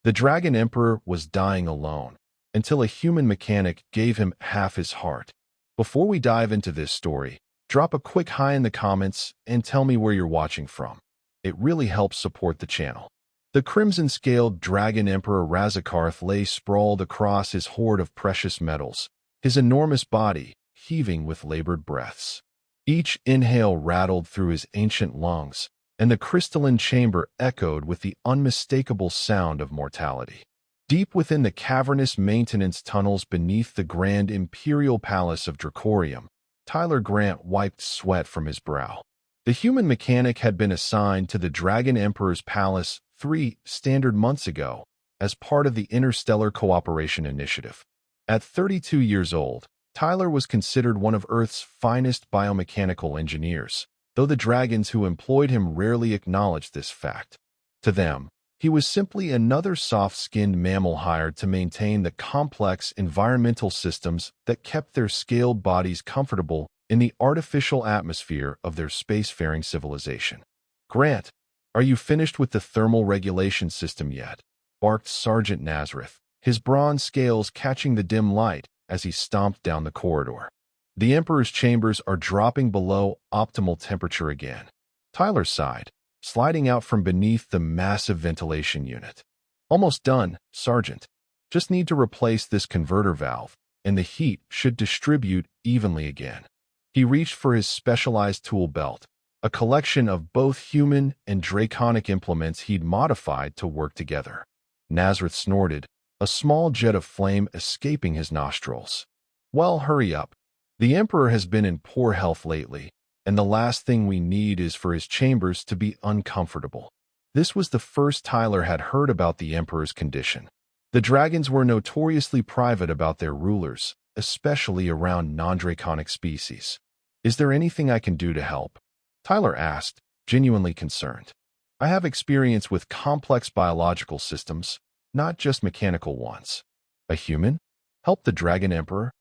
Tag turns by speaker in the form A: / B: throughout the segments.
A: The Dragon Emperor was dying alone, until a human mechanic gave him half his heart. Before we dive into this story, drop a quick hi in the comments and tell me where you're watching from. It really helps support the channel. The crimson-scaled Dragon Emperor Razakarth lay sprawled across his hoard of precious metals, his enormous body heaving with labored breaths. Each inhale rattled through his ancient lungs, and the crystalline chamber echoed with the unmistakable sound of mortality. Deep within the cavernous maintenance tunnels beneath the grand imperial palace of Dracorium, Tyler Grant wiped sweat from his brow. The human mechanic had been assigned to the Dragon Emperor's palace 3 standard months ago as part of the Interstellar Cooperation Initiative. At 32 years old, Tyler was considered one of Earth's finest biomechanical engineers, though the dragons who employed him rarely acknowledged this fact. To them, he was simply another soft-skinned mammal hired to maintain the complex environmental systems that kept their scaled bodies comfortable in the artificial atmosphere of their spacefaring civilization. "Grant, are you finished with the thermal regulation system yet?" barked Sergeant Nazareth, his bronze scales catching the dim light as he stomped down the corridor. "The Emperor's chambers are dropping below optimal temperature again." Tyler sighed, sliding out from beneath the massive ventilation unit. "Almost done, Sergeant. Just need to replace this converter valve, and the heat should distribute evenly again." He reached for his specialized tool belt, a collection of both human and draconic implements he'd modified to work together. Nazareth snorted, a small jet of flame escaping his nostrils. "Well, hurry up. The Emperor has been in poor health lately, and the last thing we need is for his chambers to be uncomfortable." This was the first Tyler had heard about the Emperor's condition. The dragons were notoriously private about their rulers, especially around non-draconic species. "Is there anything I can do to help?" Tyler asked, genuinely concerned. "I have experience with complex biological systems, not just mechanical ones." "A human? Help the Dragon Emperor?"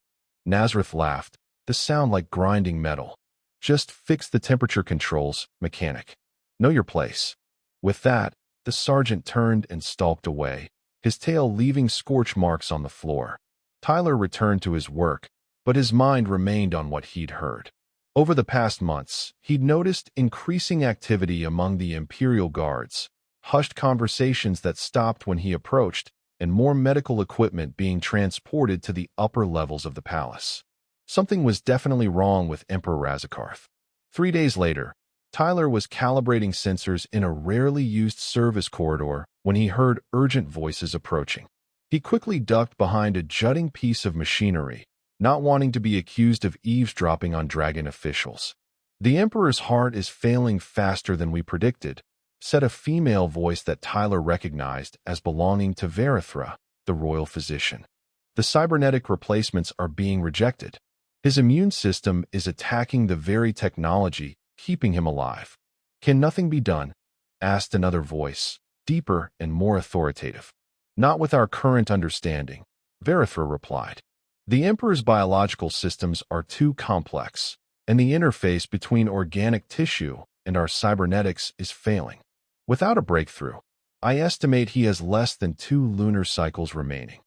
A: Nazareth laughed, the sound like grinding metal. "Just fix the temperature controls, mechanic. Know your place." With that, the sergeant turned and stalked away, his tail leaving scorch marks on the floor. Tyler returned to his work, but his mind remained on what he'd heard. Over the past months, he'd noticed increasing activity among the Imperial Guards, hushed conversations that stopped when he approached, and more medical equipment being transported to the upper levels of the palace. Something was definitely wrong with Emperor Razakarth. 3 days later, Tyler was calibrating sensors in a rarely used service corridor when he heard urgent voices approaching. He quickly ducked behind a jutting piece of machinery, not wanting to be accused of eavesdropping on dragon officials. "The Emperor's heart is failing faster than we predicted," said a female voice that Tyler recognized as belonging to Verithra, the royal physician. "The cybernetic replacements are being rejected. His immune system is attacking the very technology keeping him alive." "Can nothing be done?" asked another voice, deeper and more authoritative. "Not with our current understanding," Verithra replied. "The Emperor's biological systems are too complex, and the interface between organic tissue and our cybernetics is failing. Without a breakthrough, I estimate he has less than 2 lunar cycles remaining."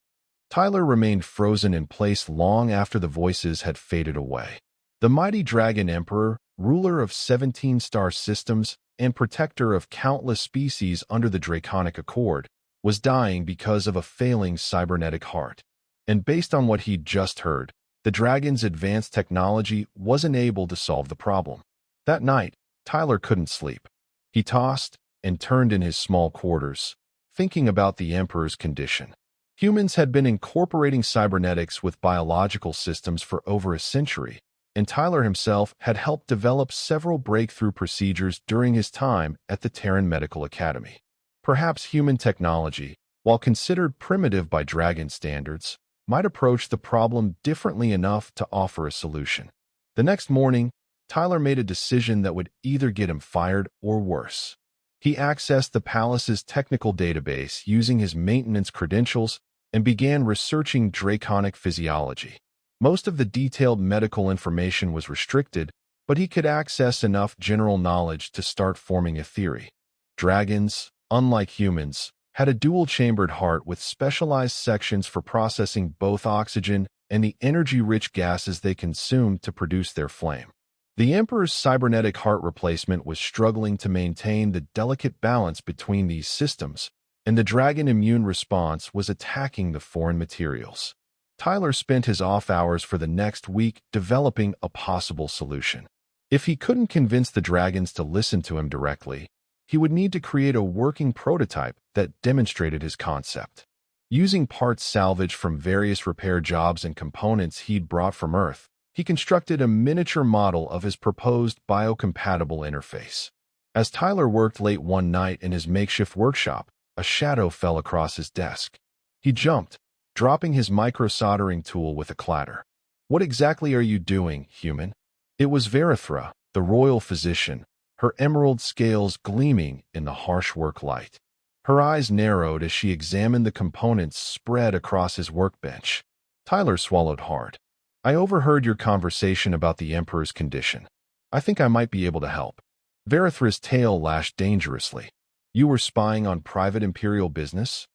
A: Tyler remained frozen in place long after the voices had faded away. The mighty Dragon Emperor, ruler of 17 star systems and protector of countless species under the Draconic Accord, was dying because of a failing cybernetic heart. And based on what he'd just heard, the dragon's advanced technology wasn't able to solve the problem. That night, Tyler couldn't sleep. He tossed and turned in his small quarters, thinking about the Emperor's condition. Humans had been incorporating cybernetics with biological systems for over a century, and Tyler himself had helped develop several breakthrough procedures during his time at the Terran Medical Academy. Perhaps human technology, while considered primitive by dragon standards, might approach the problem differently enough to offer a solution. The next morning, Tyler made a decision that would either get him fired or worse. He accessed the palace's technical database using his maintenance credentials and began researching draconic physiology. Most of the detailed medical information was restricted, but he could access enough general knowledge to start forming a theory. Dragons, unlike humans, had a dual-chambered heart with specialized sections for processing both oxygen and the energy-rich gases they consumed to produce their flame. The Emperor's cybernetic heart replacement was struggling to maintain the delicate balance between these systems, and the dragon immune response was attacking the foreign materials. Tyler spent his off hours for the next week developing a possible solution. If he couldn't convince the dragons to listen to him directly, he would need to create a working prototype that demonstrated his concept. Using parts salvaged from various repair jobs and components he'd brought from Earth, he constructed a miniature model of his proposed biocompatible interface. As Tyler worked late one night in his makeshift workshop, a shadow fell across his desk. He jumped, dropping his micro-soldering tool with a clatter. "What exactly are you doing, human?" It was Verithra, the royal physician, her emerald scales gleaming in the harsh work light. Her eyes narrowed as she examined the components spread across his workbench. Tyler swallowed hard. "I overheard your conversation about the Emperor's condition. I think I might be able to help." Verithra's tail lashed dangerously. "You were spying on private Imperial business?"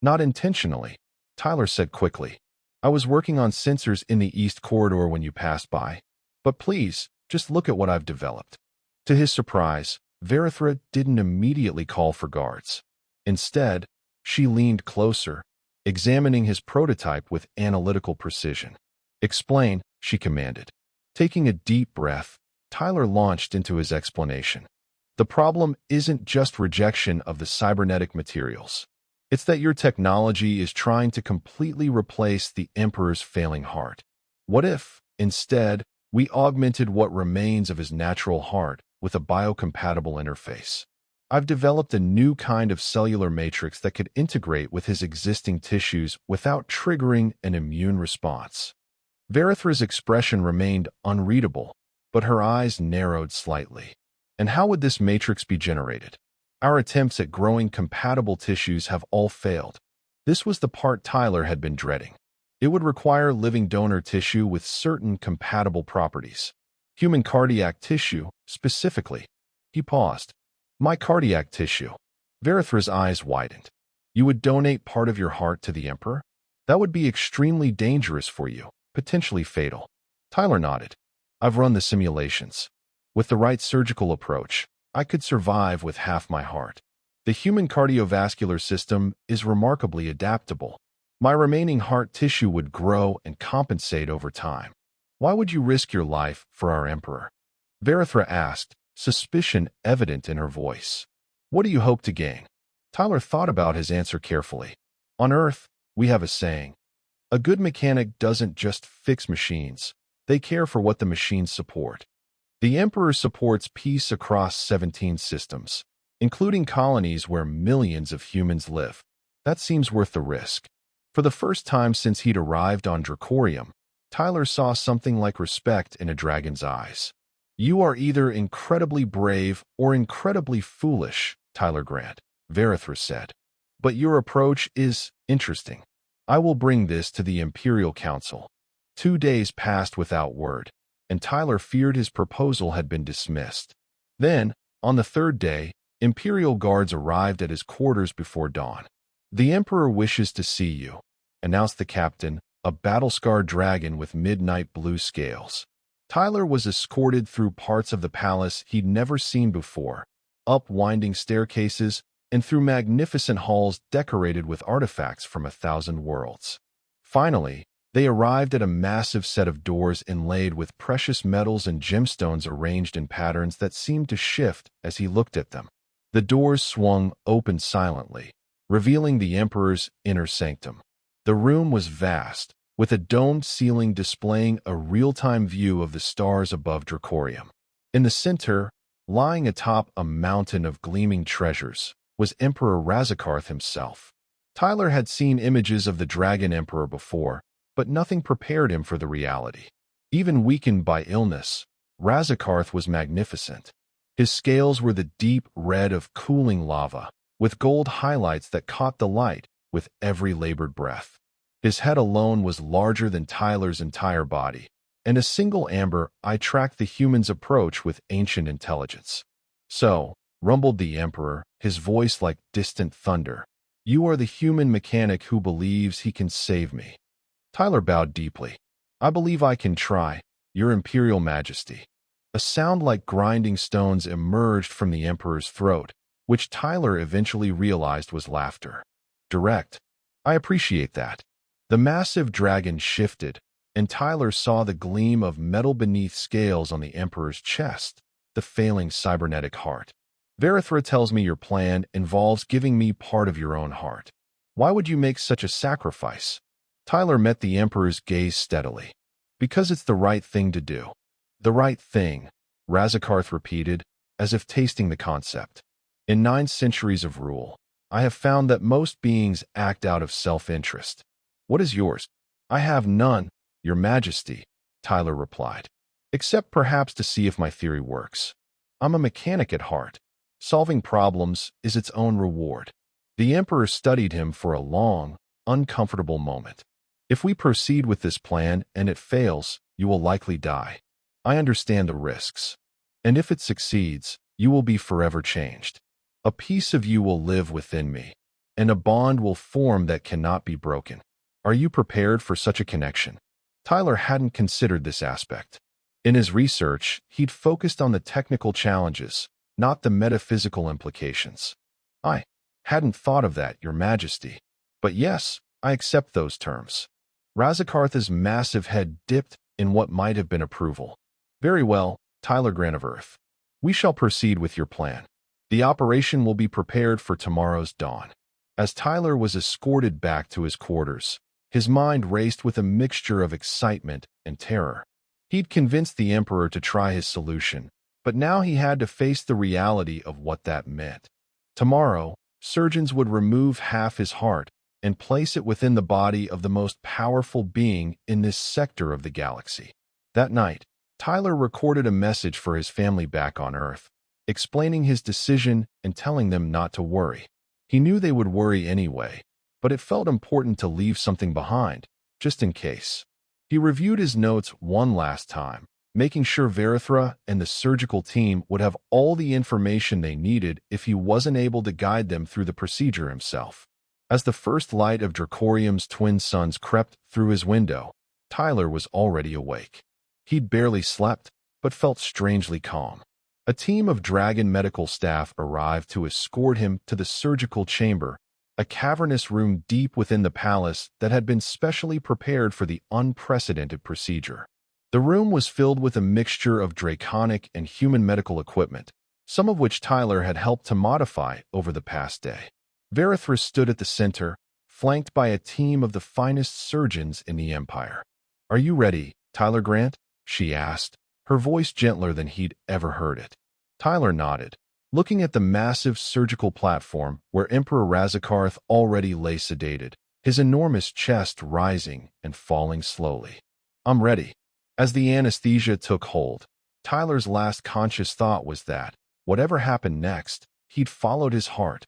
A: "Not intentionally," Tyler said quickly. "I was working on sensors in the East Corridor when you passed by. But please, just look at what I've developed." To his surprise, Verithra didn't immediately call for guards. Instead, she leaned closer, examining his prototype with analytical precision. "Explain," she commanded. Taking a deep breath, Tyler launched into his explanation. "The problem isn't just rejection of the cybernetic materials. It's that your technology is trying to completely replace the Emperor's failing heart. What if, instead, we augmented what remains of his natural heart with a biocompatible interface? I've developed a new kind of cellular matrix that could integrate with his existing tissues without triggering an immune response." Verithra's expression remained unreadable, but her eyes narrowed slightly. "And how would this matrix be generated? Our attempts at growing compatible tissues have all failed." This was the part Tyler had been dreading. It would require living donor tissue with certain compatible properties. Human cardiac tissue, specifically. He paused. "My cardiac tissue." Verithra's eyes widened. "You would donate part of your heart to the Emperor? That would be extremely dangerous for you, potentially fatal." Tyler nodded. "I've run the simulations. With the right surgical approach, I could survive with half my heart. The human cardiovascular system is remarkably adaptable. My remaining heart tissue would grow and compensate over time." "Why would you risk your life for our Emperor?" Verithra asked, suspicion evident in her voice. "What do you hope to gain?" Tyler thought about his answer carefully. "On Earth, we have a saying. A good mechanic doesn't just fix machines. They care for what the machines support. The Emperor supports peace across 17 systems, including colonies where millions of humans live. That seems worth the risk." For the first time since he'd arrived on Dracorium, Tyler saw something like respect in a dragon's eyes. "You are either incredibly brave or incredibly foolish, Tyler Grant," Verithra said. "But your approach is interesting. I will bring this to the Imperial Council." 2 days passed without word, and Tyler feared his proposal had been dismissed. Then, on the third day, Imperial guards arrived at his quarters before dawn. "The Emperor wishes to see you," announced the captain, a battle-scarred dragon with midnight blue scales. Tyler was escorted through parts of the palace he'd never seen before, up winding staircases, and through magnificent halls decorated with artifacts from 1,000 worlds. Finally, they arrived at a massive set of doors inlaid with precious metals and gemstones arranged in patterns that seemed to shift as he looked at them. The doors swung open silently, revealing the Emperor's inner sanctum. The room was vast, with a domed ceiling displaying a real-time view of the stars above Dracorium. In the center, lying atop a mountain of gleaming treasures, was Emperor Razakarth himself. Tyler had seen images of the Dragon Emperor before, but nothing prepared him for the reality. Even weakened by illness, Razakarth was magnificent. His scales were the deep red of cooling lava, with gold highlights that caught the light with every labored breath. His head alone was larger than Tyler's entire body, and a single amber eye tracked the human's approach with ancient intelligence. "So," rumbled the Emperor, his voice like distant thunder, You are the human mechanic who believes he can save me. Tyler bowed deeply. I believe I can try, Your Imperial Majesty. A sound like grinding stones emerged from the Emperor's throat, which Tyler eventually realized was laughter. Direct. I appreciate that. The massive dragon shifted, and Tyler saw the gleam of metal beneath scales on the Emperor's chest, the failing cybernetic heart. Verithra tells me your plan involves giving me part of your own heart. Why would you make such a sacrifice? Tyler met the Emperor's gaze steadily. Because it's the right thing to do. The right thing, Razakarth repeated, as if tasting the concept. In 9 centuries of rule, I have found that most beings act out of self-interest. What is yours? I have none, Your Majesty, Tyler replied. Except perhaps to see if my theory works. I'm a mechanic at heart. Solving problems is its own reward. The Emperor studied him for a long, uncomfortable moment. If we proceed with this plan and it fails, you will likely die. I understand the risks. And if it succeeds, you will be forever changed. A piece of you will live within me, and a bond will form that cannot be broken. Are you prepared for such a connection? Tyler hadn't considered this aspect. In his research, he'd focused on the technical challenges, not the metaphysical implications. I hadn't thought of that, Your Majesty. But yes, I accept those terms. Razakarth's massive head dipped in what might have been approval. Very well, Tyler Granoverth. We shall proceed with your plan. The operation will be prepared for tomorrow's dawn. As Tyler was escorted back to his quarters, his mind raced with a mixture of excitement and terror. He'd convinced the Emperor to try his solution, but now he had to face the reality of what that meant. Tomorrow, surgeons would remove half his heart and place it within the body of the most powerful being in this sector of the galaxy. That night, Tyler recorded a message for his family back on Earth, explaining his decision and telling them not to worry. He knew they would worry anyway, but it felt important to leave something behind, just in case. He reviewed his notes one last time, making sure Verithra and the surgical team would have all the information they needed if he wasn't able to guide them through the procedure himself. As the first light of Dracorium's twin suns crept through his window, Tyler was already awake. He'd barely slept, but felt strangely calm. A team of dragon medical staff arrived to escort him to the surgical chamber, a cavernous room deep within the palace that had been specially prepared for the unprecedented procedure. The room was filled with a mixture of draconic and human medical equipment, some of which Tyler had helped to modify over the past day. Verithra stood at the center, flanked by a team of the finest surgeons in the Empire. Are you ready, Tyler Grant? She asked, her voice gentler than he'd ever heard it. Tyler nodded, looking at the massive surgical platform where Emperor Razakarth already lay sedated, his enormous chest rising and falling slowly. I'm ready. As the anesthesia took hold, Tyler's last conscious thought was that, whatever happened next, he'd followed his heart,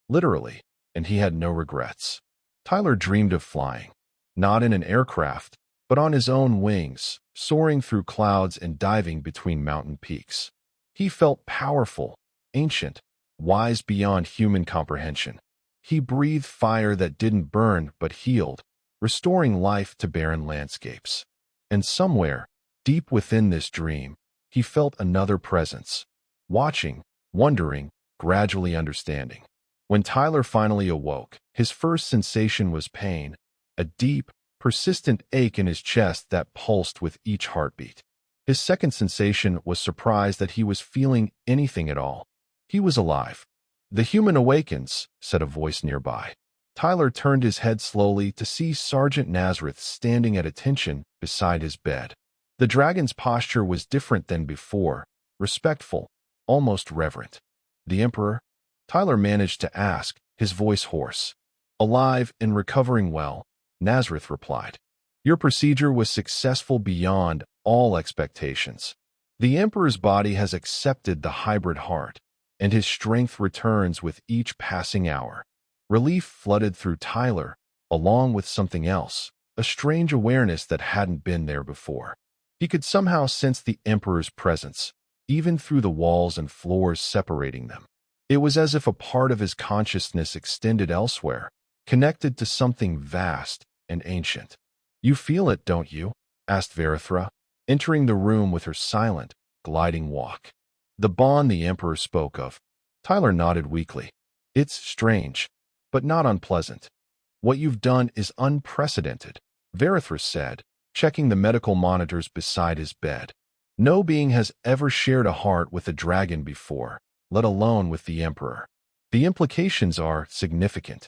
A: literally, and he had no regrets. Tyler dreamed of flying, not in an aircraft, but on his own wings, soaring through clouds and diving between mountain peaks. He felt powerful, ancient, wise beyond human comprehension. He breathed fire that didn't burn but healed, restoring life to barren landscapes. And somewhere, deep within this dream, he felt another presence, watching, wondering, gradually understanding. When Tyler finally awoke, his first sensation was pain, a deep, persistent ache in his chest that pulsed with each heartbeat. His second sensation was surprise that he was feeling anything at all. He was alive. The human awakens, said a voice nearby. Tyler turned his head slowly to see Sergeant Nazareth standing at attention beside his bed. The dragon's posture was different than before, respectful, almost reverent. The Emperor? Tyler managed to ask, his voice hoarse. Alive and recovering well, Nazareth replied. Your procedure was successful beyond all expectations. The Emperor's body has accepted the hybrid heart, and his strength returns with each passing hour. Relief flooded through Tyler, along with something else, a strange awareness that hadn't been there before. He could somehow sense the Emperor's presence, even through the walls and floors separating them. It was as if a part of his consciousness extended elsewhere, connected to something vast and ancient. "You feel it, don't you?" asked Verithra, entering the room with her silent, gliding walk. "The bond the Emperor spoke of." Tyler nodded weakly. "It's strange, but not unpleasant. What you've done is unprecedented," Verithra said, checking the medical monitors beside his bed. "No being has ever shared a heart with a dragon before, let alone with the Emperor. The implications are significant."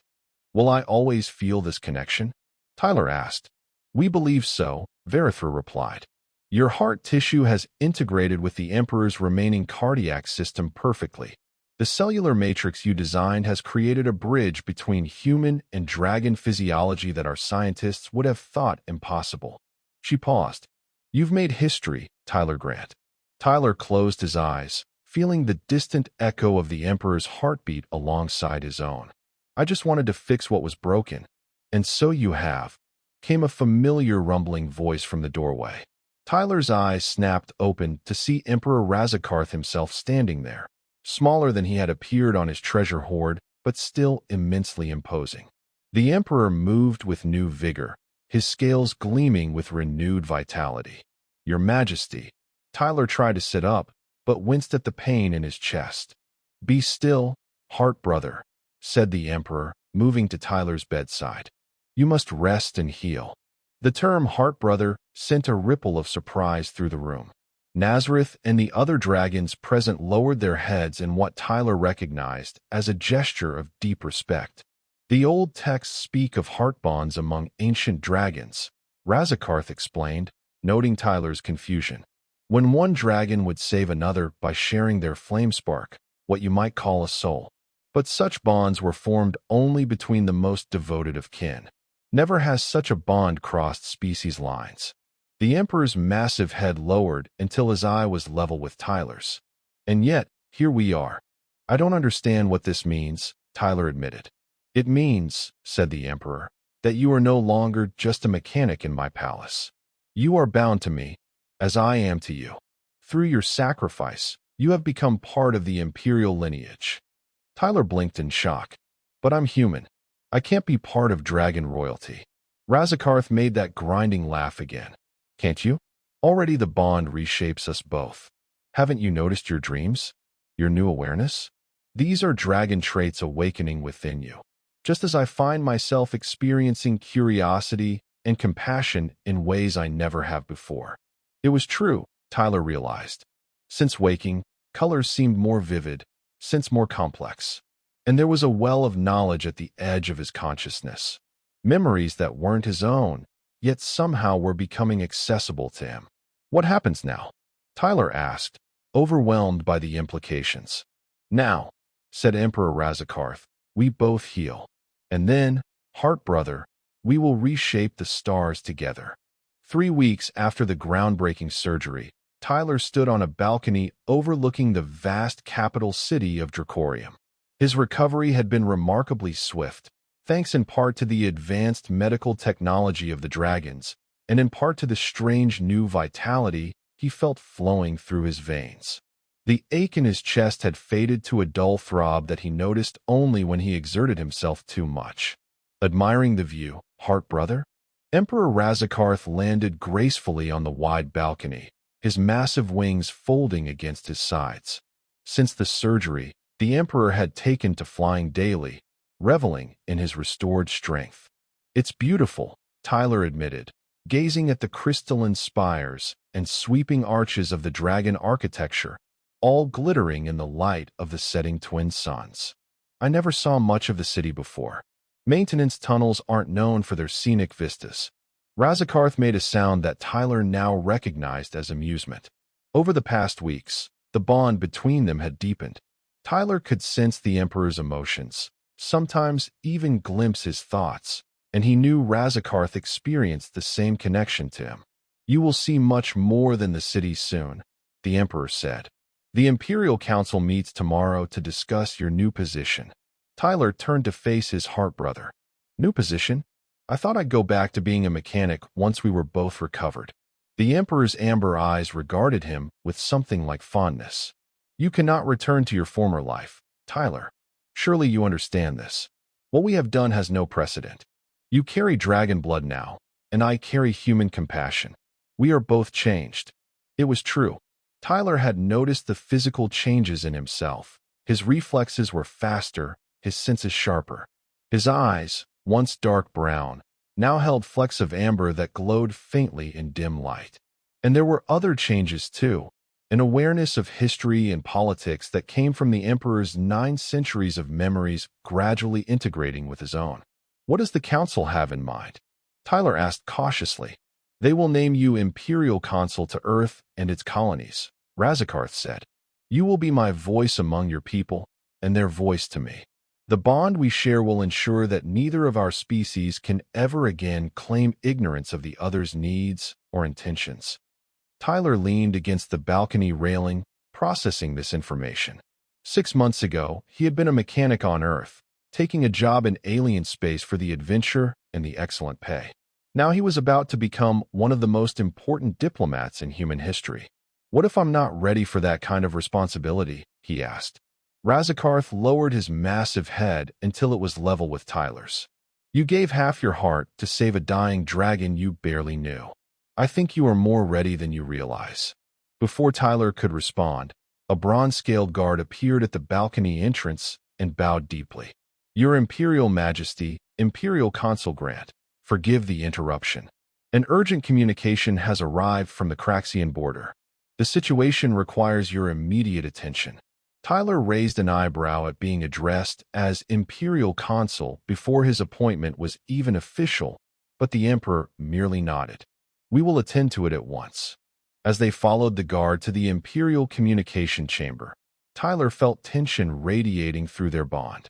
A: "Will I always feel this connection?" Tyler asked. "We believe so," Verithra replied. "Your heart tissue has integrated with the Emperor's remaining cardiac system perfectly. The cellular matrix you designed has created a bridge between human and dragon physiology that our scientists would have thought impossible." She paused. "You've made history, Tyler Grant." Tyler closed his eyes, feeling the distant echo of the Emperor's heartbeat alongside his own. "I just wanted to fix what was broken." "And so you have," came a familiar rumbling voice from the doorway. Tyler's eyes snapped open to see Emperor Razakarth himself standing there, smaller than he had appeared on his treasure hoard, but still immensely imposing. The Emperor moved with new vigor, his scales gleaming with renewed vitality. "Your Majesty." Tyler tried to sit up, but winced at the pain in his chest. "Be still, heart brother," said the Emperor, moving to Tyler's bedside. "You must rest and heal." The term heart brother sent a ripple of surprise through the room. Nazareth and the other dragons present lowered their heads in what Tyler recognized as a gesture of deep respect. "The old texts speak of heart bonds among ancient dragons," Razakarth explained, noting Tyler's confusion. "When one dragon would save another by sharing their flame spark, what you might call a soul. But such bonds were formed only between the most devoted of kin. Never has such a bond crossed species lines." The Emperor's massive head lowered until his eye was level with Tyler's. "And yet, here we are." "I don't understand what this means," Tyler admitted. "It means," said the Emperor, "that you are no longer just a mechanic in my palace. You are bound to me, as I am to you. Through your sacrifice, you have become part of the imperial lineage." Tyler blinked in shock. "But I'm human. I can't be part of dragon royalty." Razakarth made that grinding laugh again. "Can't you? Already the bond reshapes us both. Haven't you noticed your dreams? Your new awareness? These are dragon traits awakening within you, just as I find myself experiencing curiosity and compassion in ways I never have before." It was true, Tyler realized. Since waking, colors seemed more vivid, sense more complex. And there was a well of knowledge at the edge of his consciousness. Memories that weren't his own, yet somehow were becoming accessible to him. "What happens now?" Tyler asked, overwhelmed by the implications. "Now," said Emperor Razakarth, "we both heal. And then, heart brother, we will reshape the stars together." 3 weeks after the groundbreaking surgery, Tyler stood on a balcony overlooking the vast capital city of Dracorium. His recovery had been remarkably swift, thanks in part to the advanced medical technology of the dragons, and in part to the strange new vitality he felt flowing through his veins. The ache in his chest had faded to a dull throb that he noticed only when he exerted himself too much. "Admiring the view, heart brother?" Emperor Razakarth landed gracefully on the wide balcony, his massive wings folding against his sides. Since the surgery, the Emperor had taken to flying daily, reveling in his restored strength. "It's beautiful," Tyler admitted, gazing at the crystalline spires and sweeping arches of the dragon architecture, all glittering in the light of the setting twin suns. "I never saw much of the city before. Maintenance tunnels aren't known for their scenic vistas." Razakarth made a sound that Tyler now recognized as amusement. Over the past weeks, the bond between them had deepened. Tyler could sense the Emperor's emotions, sometimes even glimpse his thoughts, and he knew Razakarth experienced the same connection to him. "You will see much more than the city soon," the Emperor said. "The Imperial Council meets tomorrow to discuss your new position." Tyler turned to face his heart brother. "New position? I thought I'd go back to being a mechanic once we were both recovered." The Emperor's amber eyes regarded him with something like fondness. "You cannot return to your former life," Tyler, surely you understand this. What we have done has no precedent. You carry dragon blood now, and I carry human compassion. We are both changed. It was true. Tyler had noticed the physical changes in himself. His reflexes were faster, his senses sharper. His eyes, once dark brown, now held flecks of amber that glowed faintly in dim light. And there were other changes too, an awareness of history and politics that came from the Emperor's 9 centuries of memories gradually integrating with his own. What does the Council have in mind? Tyler asked cautiously. They will name you Imperial Consul to Earth and its colonies, Razakarth said. You will be my voice among your people, and their voice to me. The bond we share will ensure that neither of our species can ever again claim ignorance of the other's needs or intentions. Tyler leaned against the balcony railing, processing this information. 6 months ago, he had been a mechanic on Earth, taking a job in alien space for the adventure and the excellent pay. Now he was about to become one of the most important diplomats in human history. What if I'm not ready for that kind of responsibility? He asked. Razakarth lowered his massive head until it was level with Tyler's. You gave half your heart to save a dying dragon you barely knew. I think you are more ready than you realize. Before Tyler could respond, a bronze-scaled guard appeared at the balcony entrance and bowed deeply. Your Imperial Majesty, Imperial Consul Grant, forgive the interruption. An urgent communication has arrived from the Craxian border. The situation requires your immediate attention. Tyler raised an eyebrow at being addressed as Imperial Consul before his appointment was even official, but the Emperor merely nodded. We will attend to it at once. As they followed the guard to the Imperial Communication Chamber, Tyler felt tension radiating through their bond.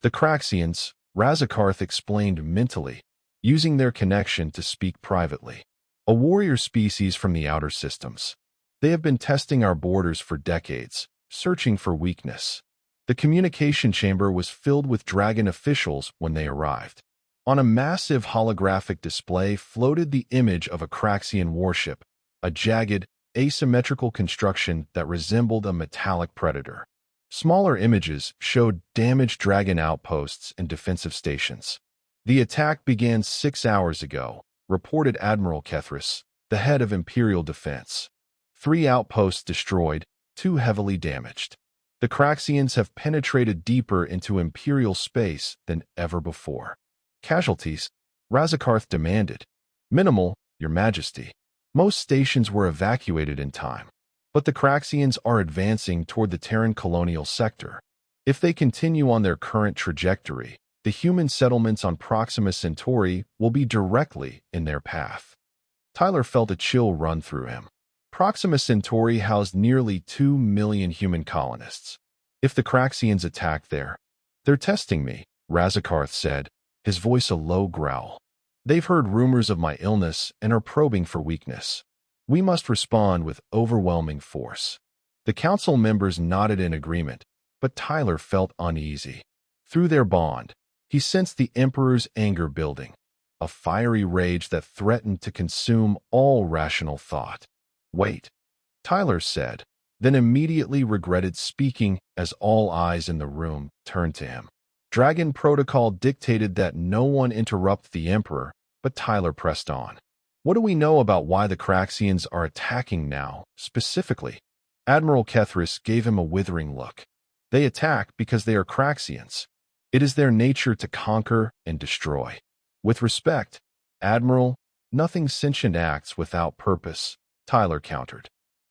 A: The Craxians, Razakarth explained mentally, using their connection to speak privately. A warrior species from the outer systems. They have been testing our borders for decades, searching for weakness. The communication chamber was filled with dragon officials when they arrived. On a massive holographic display floated the image of a Craxian warship, a jagged, asymmetrical construction that resembled a metallic predator. Smaller images showed damaged dragon outposts and defensive stations. The attack began 6 hours ago, reported Admiral Kethris, the head of Imperial Defense. 3 outposts destroyed, 2 heavily damaged. The Craxians have penetrated deeper into Imperial space than ever before. Casualties? Razakarth demanded. Minimal, Your Majesty. Most stations were evacuated in time. But the Craxians are advancing toward the Terran colonial sector. If they continue on their current trajectory, the human settlements on Proxima Centauri will be directly in their path. Tyler felt a chill run through him. Proxima Centauri housed nearly 2 million human colonists. If the Craxians attack there, they're testing me, Razakarth said, his voice a low growl. They've heard rumors of my illness and are probing for weakness. We must respond with overwhelming force. The council members nodded in agreement, but Tyler felt uneasy. Through their bond, he sensed the Emperor's anger building, a fiery rage that threatened to consume all rational thought. Wait, Tyler said, then immediately regretted speaking as all eyes in the room turned to him. Dragon protocol dictated that no one interrupt the Emperor, but Tyler pressed on. What do we know about why the Craxians are attacking now, specifically? Admiral Kethris gave him a withering look. They attack because they are Craxians. It is their nature to conquer and destroy. With respect, Admiral, nothing sentient acts without purpose, Tyler countered.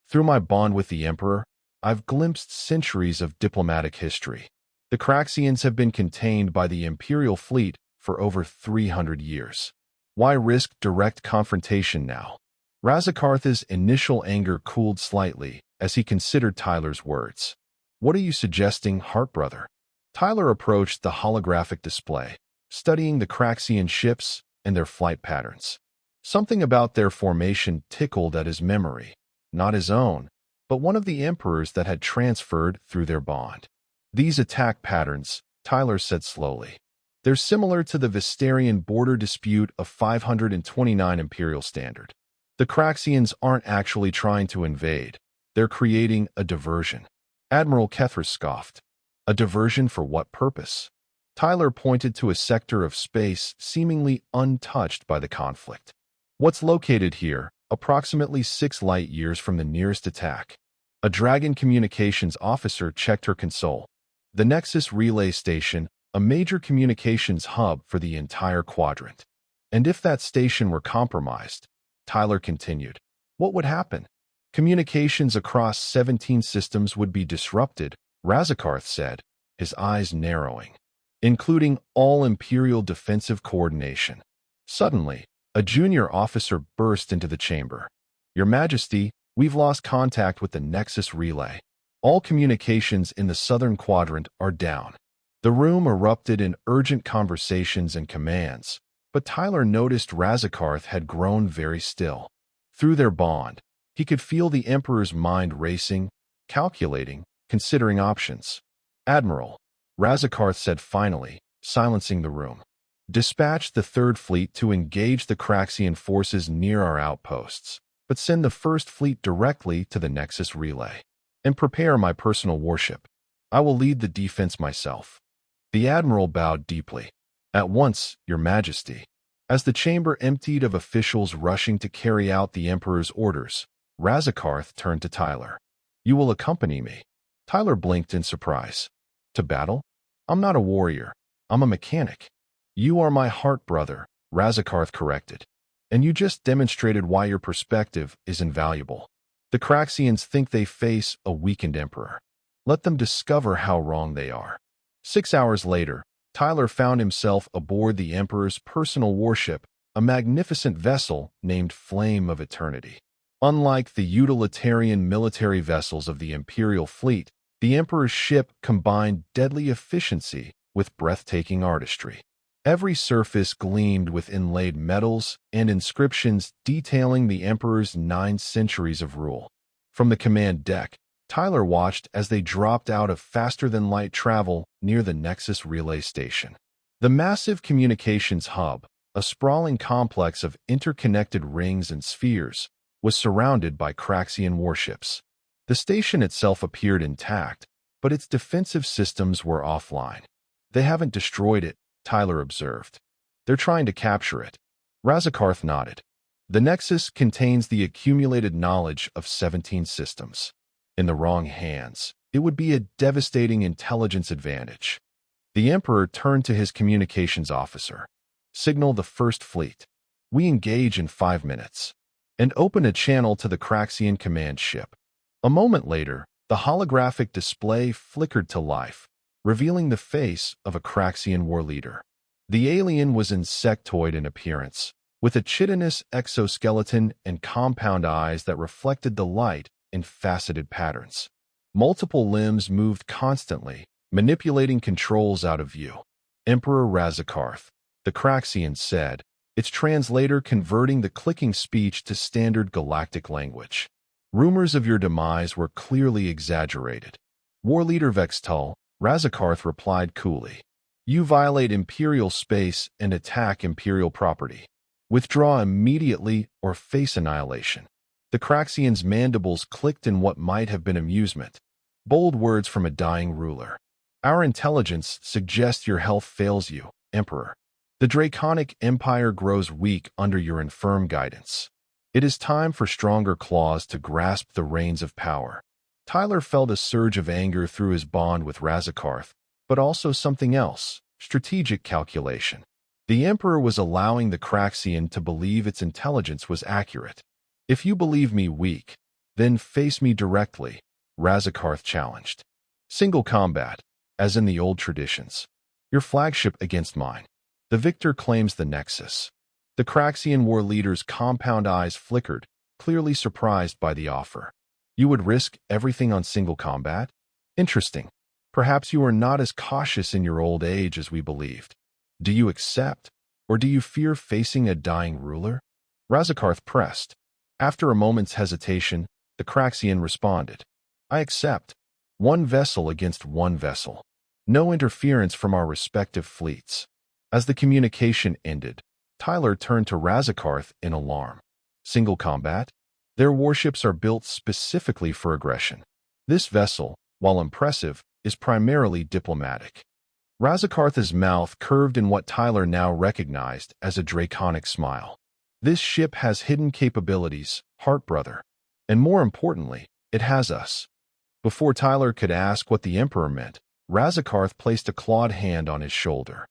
A: Through my bond with the Emperor, I've glimpsed centuries of diplomatic history. The Craxians have been contained by the Imperial fleet for over 300 years. Why risk direct confrontation now? Razakarth's initial anger cooled slightly as he considered Tyler's words. What are you suggesting, Heartbrother? Tyler approached the holographic display, studying the Craxian ships and their flight patterns. Something about their formation tickled at his memory, not his own, but one of the Emperor's that had transferred through their bond. These attack patterns, Tyler said slowly. They're similar to the Vistarian border dispute of 529 Imperial Standard. The Craxians aren't actually trying to invade. They're creating a diversion. Admiral Kethris scoffed. A diversion for what purpose? Tyler pointed to a sector of space seemingly untouched by the conflict. What's located here, approximately 6 light-years from the nearest attack? A Dragon communications officer checked her console. The Nexus Relay Station, a major communications hub for the entire quadrant. And if that station were compromised, Tyler continued, what would happen? Communications across 17 systems would be disrupted, Razakarth said, his eyes narrowing, including all Imperial defensive coordination. Suddenly, a junior officer burst into the chamber. Your Majesty, we've lost contact with the Nexus Relay. All communications in the southern quadrant are down. The room erupted in urgent conversations and commands, but Tyler noticed Razakarth had grown very still. Through their bond, he could feel the Emperor's mind racing, calculating, considering options. Admiral, Razakarth said finally, silencing the room. Dispatch the Third Fleet to engage the Craxian forces near our outposts, but send the First Fleet directly to the Nexus Relay. And prepare my personal warship. I will lead the defense myself. The Admiral bowed deeply. At once, Your Majesty. As the chamber emptied of officials rushing to carry out the Emperor's orders, Razakarth turned to Tyler. You will accompany me. Tyler blinked in surprise. To battle? I'm not a warrior. I'm a mechanic. You are my heart brother, Razakarth corrected. And you just demonstrated why your perspective is invaluable. The Craxians think they face a weakened emperor. Let them discover how wrong they are. 6 hours later, Tyler found himself aboard the Emperor's personal warship, a magnificent vessel named Flame of Eternity. Unlike the utilitarian military vessels of the Imperial fleet, the Emperor's ship combined deadly efficiency with breathtaking artistry. Every surface gleamed with inlaid metals and inscriptions detailing the Emperor's 9 centuries of rule. From the command deck, Tyler watched as they dropped out of faster-than-light travel near the Nexus Relay Station. The massive communications hub, a sprawling complex of interconnected rings and spheres, was surrounded by Craxian warships. The station itself appeared intact, but its defensive systems were offline. They haven't destroyed it, Tyler observed. They're trying to capture it. Razakarth nodded. The Nexus contains the accumulated knowledge of 17 systems. In the wrong hands, it would be a devastating intelligence advantage. The Emperor turned to his communications officer. Signal the First Fleet. We engage in 5 minutes. And open a channel to the Craxian command ship. A moment later, the holographic display flickered to life, revealing the face of a Craxian war leader. The alien was insectoid in appearance, with a chitinous exoskeleton and compound eyes that reflected the light in faceted patterns. Multiple limbs moved constantly, manipulating controls out of view. Emperor Razakarth, the Craxian said, its translator converting the clicking speech to standard galactic language. Rumors of your demise were clearly exaggerated. War leader Vextal, Razakarth replied coolly. You violate Imperial space and attack Imperial property. Withdraw immediately or face annihilation. The Craxian's mandibles clicked in what might have been amusement. Bold words from a dying ruler. Our intelligence suggests your health fails you, Emperor. The Draconic Empire grows weak under your infirm guidance. It is time for stronger claws to grasp the reins of power. Tyler felt a surge of anger through his bond with Razakarth, but also something else, strategic calculation. The Emperor was allowing the Craxian to believe its intelligence was accurate. If you believe me weak, then face me directly, Razakarth challenged. Single combat, as in the old traditions. Your flagship against mine. The victor claims the Nexus. The Craxian war leader's compound eyes flickered, clearly surprised by the offer. You would risk everything on single combat? Interesting. Perhaps you are not as cautious in your old age as we believed. Do you accept, or do you fear facing a dying ruler? Razakarth pressed. After a moment's hesitation, the Craxian responded. I accept. 1 vessel against 1 vessel. No interference from our respective fleets. As the communication ended, Tyler turned to Razakarth in alarm. Single combat? Their warships are built specifically for aggression. This vessel, while impressive, is primarily diplomatic. Razakarth's mouth curved in what Tyler now recognized as a draconic smile. This ship has hidden capabilities, Heartbrother. And more importantly, it has us. Before Tyler could ask what the Emperor meant, Razakarth placed a clawed hand on his shoulder.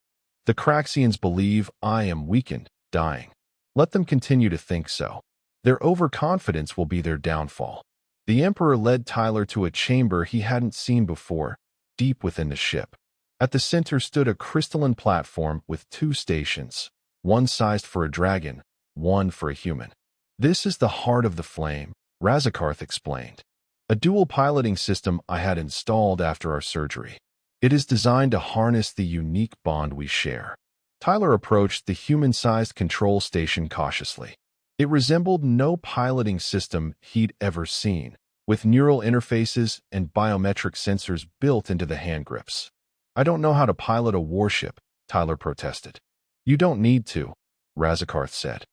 A: The Craxians believe I am weakened, dying. Let them continue to think so. Their overconfidence will be their downfall. The Emperor led Tyler to a chamber he hadn't seen before, deep within the ship. At the center stood a crystalline platform with 2 stations, one sized for a dragon, one for a human. This is the heart of the flame, Razakarth explained. A dual piloting system I had installed after our surgery. It is designed to harness the unique bond we share. Tyler approached the human-sized control station cautiously. It resembled no piloting system he'd ever seen, with neural interfaces and biometric sensors built into the hand grips. I don't know how to pilot a warship, Tyler protested. You don't need to, Razakarth said.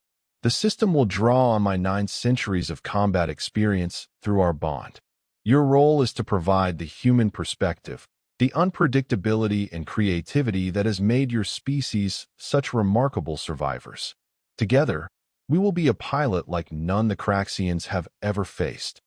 A: The system will draw on my 9 centuries of combat experience through our bond. Your role is to provide the human perspective, the unpredictability and creativity that has made your species such remarkable survivors. Together, we will be a pilot like none the Craxians have ever faced.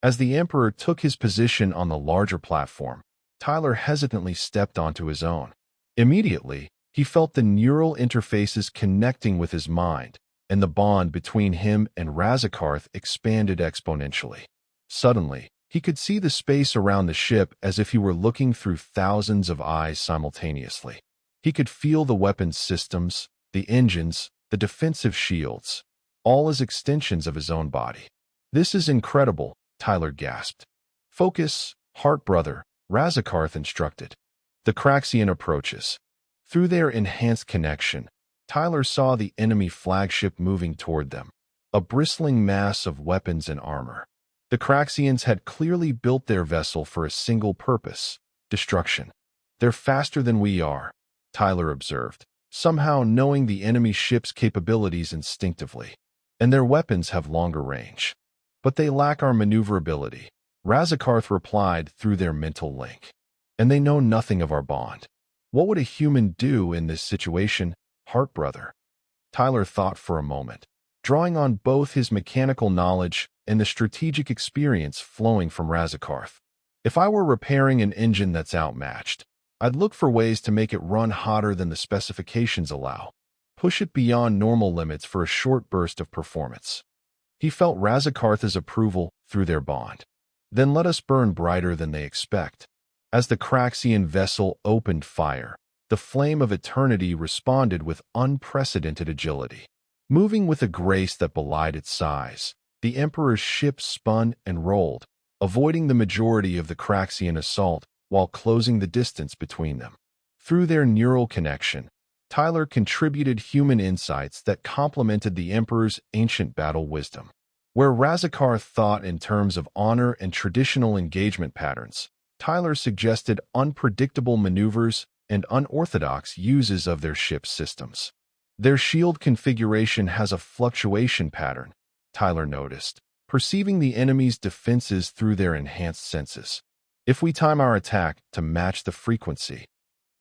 A: As the Emperor took his position on the larger platform, Tyler hesitantly stepped onto his own. Immediately, he felt the neural interfaces connecting with his mind, and the bond between him and Razakarth expanded exponentially. Suddenly, he could see the space around the ship as if he were looking through thousands of eyes simultaneously. He could feel the weapons systems, the engines, the defensive shields, all as extensions of his own body. This is incredible, Tyler gasped. Focus, Heartbrother, Razakarth instructed. The Craxian approaches. Through their enhanced connection, Tyler saw the enemy flagship moving toward them, a bristling mass of weapons and armor. The Craxians had clearly built their vessel for a single purpose, destruction. They're faster than we are, Tyler observed, somehow knowing the enemy ship's capabilities instinctively. And their weapons have longer range. But they lack our maneuverability, Razakarth replied through their mental link. And they know nothing of our bond. What would a human do in this situation, Heartbrother? Tyler thought for a moment, drawing on both his mechanical knowledge and the strategic experience flowing from Razakarth. If I were repairing an engine that's outmatched, I'd look for ways to make it run hotter than the specifications allow. Push it beyond normal limits for a short burst of performance. He felt Razakarth's approval through their bond. Then let us burn brighter than they expect. As the Craxian vessel opened fire, the flame of eternity responded with unprecedented agility. Moving with a grace that belied its size, the Emperor's ship spun and rolled, avoiding the majority of the Craxian assault while closing the distance between them. Through their neural connection, Tyler contributed human insights that complemented the Emperor's ancient battle wisdom. Where Razakarth thought in terms of honor and traditional engagement patterns, Tyler suggested unpredictable maneuvers and unorthodox uses of their ship's systems. Their shield configuration has a fluctuation pattern, Tyler noticed, perceiving the enemy's defenses through their enhanced senses. If we time our attack to match the frequency,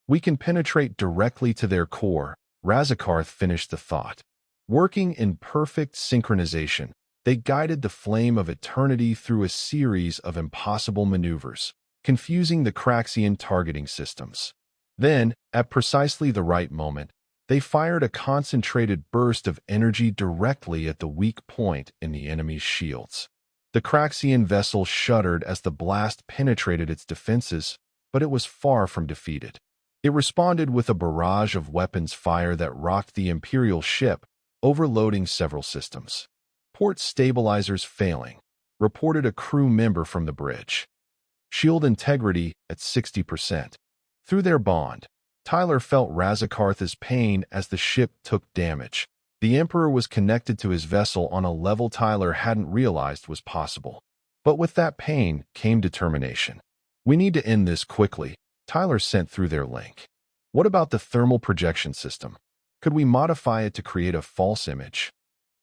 A: we can penetrate directly to their core, Razakarth finished the thought. Working in perfect synchronization, they guided the flame of eternity through a series of impossible maneuvers, confusing the Craxian targeting systems. Then, at precisely the right moment, they fired a concentrated burst of energy directly at the weak point in the enemy's shields. The Craxian vessel shuddered as the blast penetrated its defenses, but it was far from defeated. It responded with a barrage of weapons fire that rocked the Imperial ship, overloading several systems. Port stabilizers failing, reported a crew member from the bridge. Shield integrity at 60%. Through their bond, Tyler felt Razakarth's pain as the ship took damage. The Emperor was connected to his vessel on a level Tyler hadn't realized was possible. But with that pain came determination. We need to end this quickly, Tyler sent through their link. What about the thermal projection system? Could we modify it to create a false image?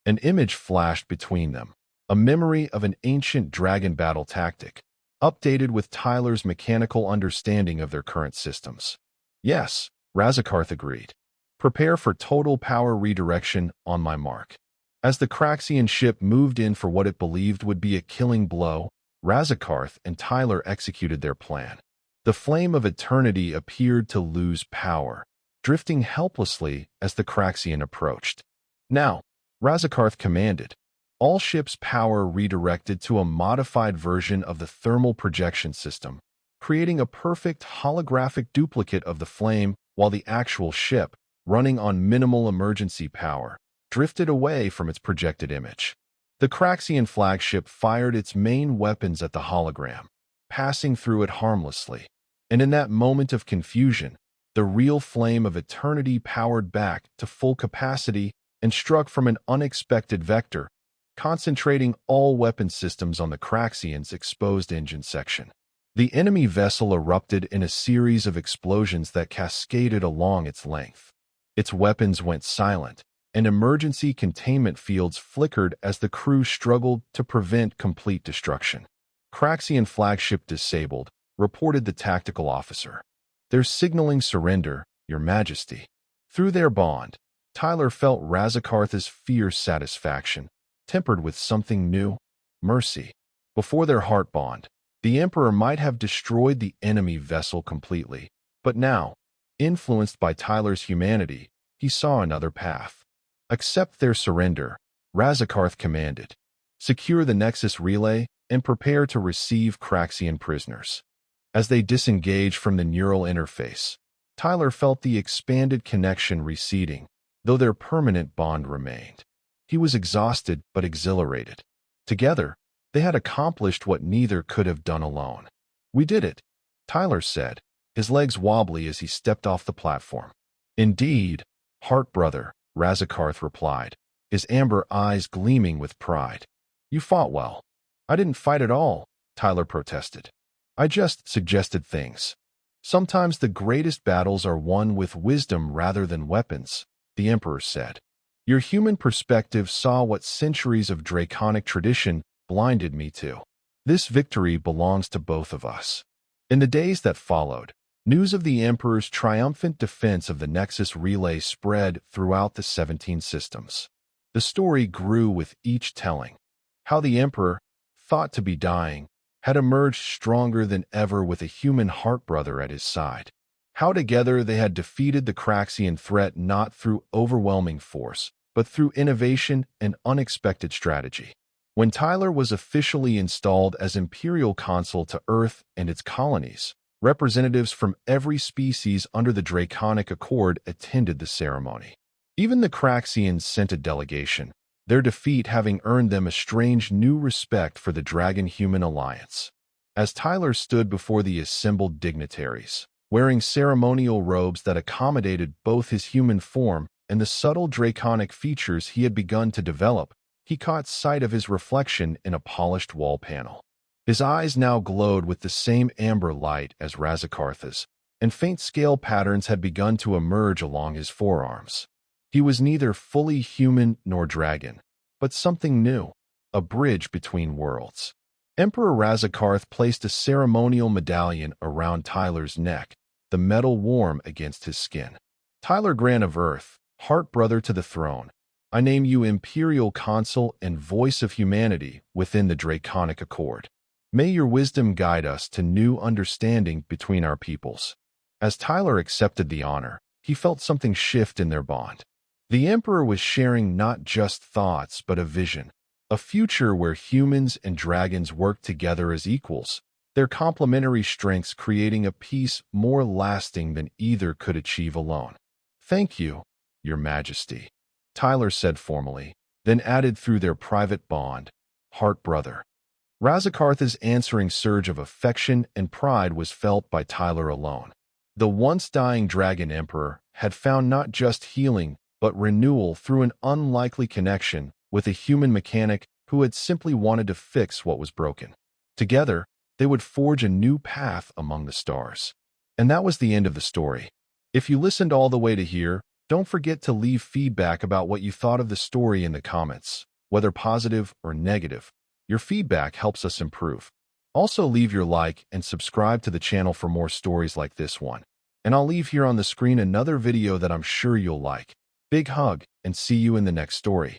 A: An image flashed between them, a memory of an ancient dragon battle tactic. updated with Tyler's mechanical understanding of their current systems. Yes, Razakarth agreed. Prepare for total power redirection on my mark. As the Craxian ship moved in for what it believed would be a killing blow, Razakarth and Tyler executed their plan. The flame of eternity appeared to lose power, drifting helplessly as the Craxian approached. Now, Razakarth commanded. All ships' power redirected to a modified version of the thermal projection system, creating a perfect holographic duplicate of the flame, while the actual ship, running on minimal emergency power, drifted away from its projected image. The Craxian flagship fired its main weapons at the hologram, passing through it harmlessly. And in that moment of confusion, the real flame of eternity powered back to full capacity and struck from an unexpected vector, concentrating all weapon systems on the Craxian's exposed engine section. The enemy vessel erupted in a series of explosions that cascaded along its length. Its weapons went silent, and emergency containment fields flickered as the crew struggled to prevent complete destruction. Craxian flagship disabled, reported the tactical officer. They're signaling surrender, Your Majesty. Through their bond, Tyler felt Razakarth's fierce satisfaction, tempered with something new, mercy. Before their heart bond, the Emperor might have destroyed the enemy vessel completely, but now, influenced by Tyler's humanity, he saw another path. Accept their surrender, Razakarth commanded. Secure the Nexus relay and prepare to receive Craxian prisoners. As they disengaged from the neural interface, Tyler felt the expanded connection receding, though their permanent bond remained. He was exhausted but exhilarated. Together, they had accomplished what neither could have done alone. We did it, Tyler said, his legs wobbly as he stepped off the platform. Indeed, heart brother, Razakarth replied, his amber eyes gleaming with pride. You fought well. I didn't fight at all, Tyler protested. I just suggested things. Sometimes the greatest battles are won with wisdom rather than weapons, the Emperor said. Your human perspective saw what centuries of draconic tradition blinded me to. This victory belongs to both of us. In the days that followed, news of the Emperor's triumphant defense of the Nexus relay spread throughout the 17 systems. The story grew with each telling. How the Emperor, thought to be dying, had emerged stronger than ever with a human heart-brother at his side. How together they had defeated the Craxian threat not through overwhelming force, but through innovation and unexpected strategy. When Tyler was officially installed as Imperial Consul to Earth and its colonies, representatives from every species under the Draconic Accord attended the ceremony. Even the Craxians sent a delegation, their defeat having earned them a strange new respect for the Dragon-Human Alliance. As Tyler stood before the assembled dignitaries, wearing ceremonial robes that accommodated both his human form and the subtle draconic features he had begun to develop, he caught sight of his reflection in a polished wall panel. His eyes now glowed with the same amber light as Razakarth's, and faint scale patterns had begun to emerge along his forearms. He was neither fully human nor dragon, but something new, a bridge between worlds. Emperor Razakarth placed a ceremonial medallion around Tyler's neck, the metal warm against his skin. Tyler Grant of Earth, heart brother to the throne, I name you Imperial Consul and voice of humanity within the Draconic Accord. May your wisdom guide us to new understanding between our peoples. As Tyler accepted the honor, he felt something shift in their bond. The Emperor was sharing not just thoughts but a vision, a future where humans and dragons work together as equals, their complementary strengths creating a peace more lasting than either could achieve alone. Thank you, Your Majesty, Tyler said formally, then added through their private bond, heart brother. Razakarth's answering surge of affection and pride was felt by Tyler alone. The once-dying Dragon Emperor had found not just healing, but renewal through an unlikely connection with a human mechanic who had simply wanted to fix what was broken. Together, they would forge a new path among the stars. And that was the end of the story. If you listened all the way to here, don't forget to leave feedback about what you thought of the story in the comments, whether positive or negative. Your feedback helps us improve. Also, leave your like and subscribe to the channel for more stories like this one. And I'll leave here on the screen another video that I'm sure you'll like. Big hug, and see you in the next story.